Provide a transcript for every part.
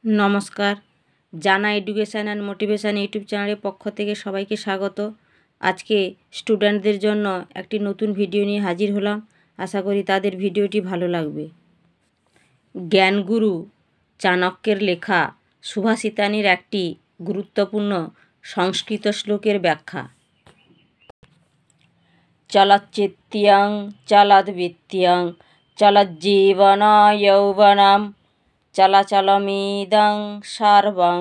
নমস্কার, জানা education and motivation YouTube চ্যানেলের পক্ষ থেকে সবাইকে স্বাগত। আজকে স্টুডেন্টদের জন্য একটি নতুন ভিডিও নিয়ে হাজির হলাম। আশা করি তাদের ভিডিওটি ভালো লাগবে। জ্ঞানগুরু চাণক্যের লেখা সুভাষিতানির একটি গুরুত্বপূর্ণ সংস্কৃত শ্লোকের ব্যাখ্যা। চলচ্চিত্ত্যং চলদ্বৃত্ত্যং চলজ্জীবন যৌবনম চলাচলমিদং সর্বং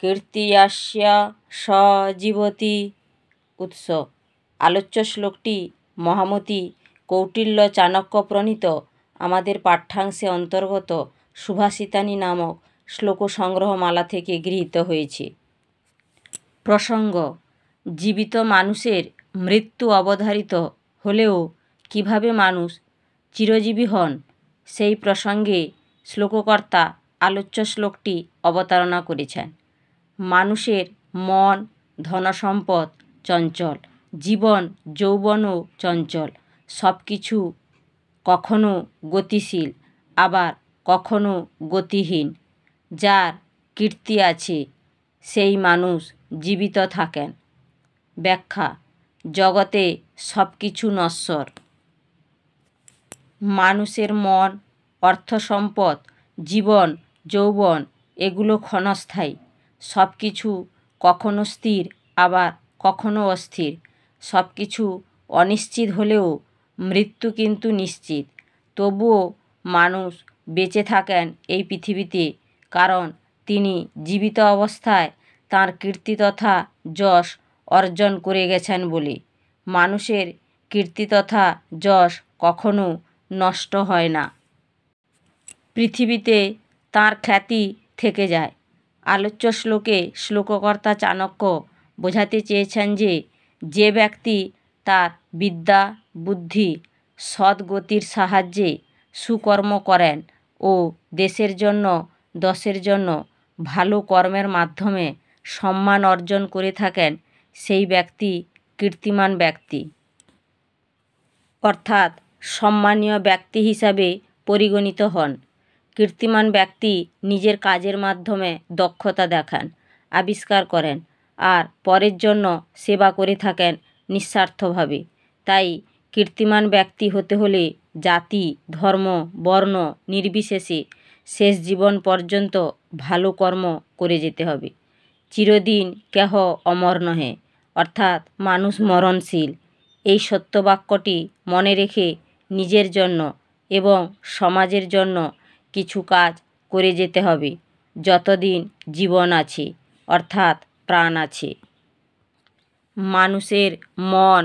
কীর্তিয়াস্য স জীবতি। উৎস: আলোচ্য শ্লোকটি মহামতি কৌটিল্য চাণক্য প্রণীত আমাদের পাঠ্যাংশে অন্তর্গত সুভাষিতানি নামক শ্লোক সংগ্রহমালা থেকে গৃহীত হয়েছে। প্রসঙ্গ: জীবিত মানুষের মৃত্যু অবধারিত হলেও কিভাবে মানুষ চিরজীবী হন, সেই প্রসঙ্গে শ্লোককর্তা আলোচ্য শ্লোকটি অবতারণা করেছেন। মানুষের মন, ধনসম্পদ চঞ্চল, জীবন যৌবনও চঞ্চল, সব কিছু কখনো গতিশীল আবার কখনো গতিহীন। যার কীর্তি আছে সেই মানুষ জীবিত থাকেন। ব্যাখ্যা: জগতে সব কিছু নশ্বর। মানুষের মন, অর্থসম্পদ, জীবন যৌবন এগুলো ক্ষণস্থায়ী। সব কিছু কখনো স্থির আবার কখনো অস্থির। সব কিছু অনিশ্চিত হলেও মৃত্যু কিন্তু নিশ্চিত। তবুও মানুষ বেঁচে থাকেন এই পৃথিবীতে, কারণ তিনি জীবিত অবস্থায় তাঁর কীর্তি তথা যশ অর্জন করে গেছেন বলে। মানুষের কীর্তি তথা যশ কখনো নষ্ট হয় না। পৃথিবীতে তাঁর খ্যাতি থেকে যায়। আলোচ্য শ্লোকে শ্লোককর্তা চাণক্য বোঝাতে চেয়েছেন যে ব্যক্তি তার বিদ্যা, বুদ্ধি, সদ্গতির সাহায্যে সুকর্ম করেন ও দেশের জন্য, দশের জন্য ভালো কর্মের মাধ্যমে সম্মান অর্জন করে থাকেন, সেই ব্যক্তি কীর্তিমান ব্যক্তি, অর্থাৎ সম্মানীয় ব্যক্তি হিসাবে পরিগণিত হন। কীর্তিমান ব্যক্তি নিজের কাজের মাধ্যমে দক্ষতা দেখান, আবিষ্কার করেন আর পরের জন্য সেবা করে থাকেন নিঃস্বার্থভাবে। তাই কীর্তিমান ব্যক্তি হতে হলে জাতি, ধর্ম, বর্ণ নির্বিশেষে শেষ জীবন পর্যন্ত ভালো কর্ম করে যেতে হবে। চিরদিন কেহ অমর নহে, অর্থাৎ মানুষ মরণশীল। এই সত্যবাক্যটি মনে রেখে নিজের জন্য এবং সমাজের জন্য কিছু কাজ করে যেতে হবে যতদিন জীবন আছে, অর্থাৎ প্রাণ আছে। মানুষের মন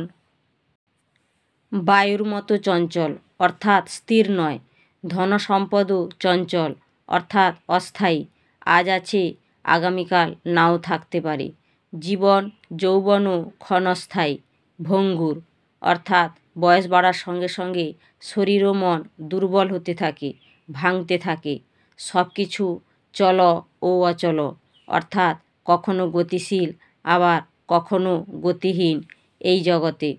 বায়ুর মতো চঞ্চল, অর্থাৎ স্থির নয়। ধনসম্পদও চঞ্চল, অর্থাৎ অস্থায়ী। আজ আছে, আগামীকাল নাও থাকতে পারে। জীবন যৌবনও ক্ষণস্থায়ী, ভঙ্গুর, অর্থাৎ বয়স বাড়ার সঙ্গে সঙ্গে শরীর ও মন দুর্বল হতে থাকে, ভাঙতে থাকে। সব কিছু চল ও অচল, অর্থাৎ কখনো গতিশীল আবার কখনো গতিহীন এই জগতে।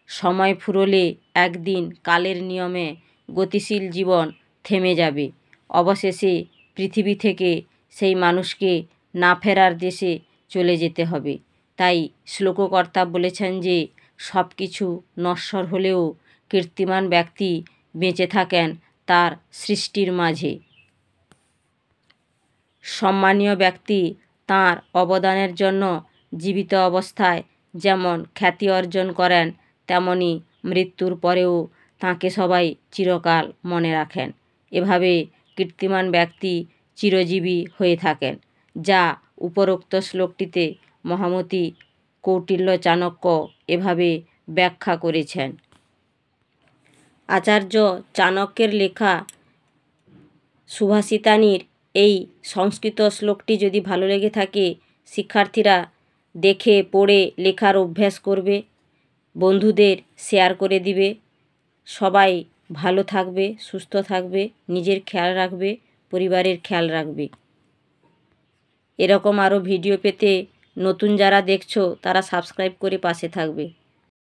সময় ফুরোলে একদিন কালের নিয়মে গতিশীল জীবন থেমে যাবে। অবশেষে পৃথিবী থেকে সেই মানুষকে না ফেরার দেশে চলে যেতে হবে। তাই শ্লোককর্তা বলেছেন যে সব কিছু নশ্বর হলেও কীর্তিমান ব্যক্তি বেঁচে থাকেন তার সৃষ্টির মাঝে। সম্মানীয় ব্যক্তি তাঁর অবদানের জন্য জীবিত অবস্থায় যেমন খ্যাতি অর্জন করেন, তেমনি মৃত্যুর পরেও তাঁকে সবাই চিরকাল মনে রাখেন। এভাবে কীর্তিমান ব্যক্তি চিরজীবী হয়ে থাকেন, যা উপরোক্ত শ্লোকটিতে মহামতি কৌটিল্য চাণক্য এভাবে ব্যাখ্যা করেছেন। আচার্য চাণক্যের লেখা সুভাষিতানির এই সংস্কৃত শ্লোকটি যদি ভালো লেগে থাকে, শিক্ষার্থীরা দেখে পড়ে লেখার অভ্যাস করবে, বন্ধুদের শেয়ার করে দিবে। সবাই ভালো থাকবে, সুস্থ থাকবে, নিজের খেয়াল রাখবে, পরিবারের খেয়াল রাখবে। এরকম আরও ভিডিও পেতে নতুন যারা দেখছো তারা সাবস্ক্রাইব করে পাশে থাকবে।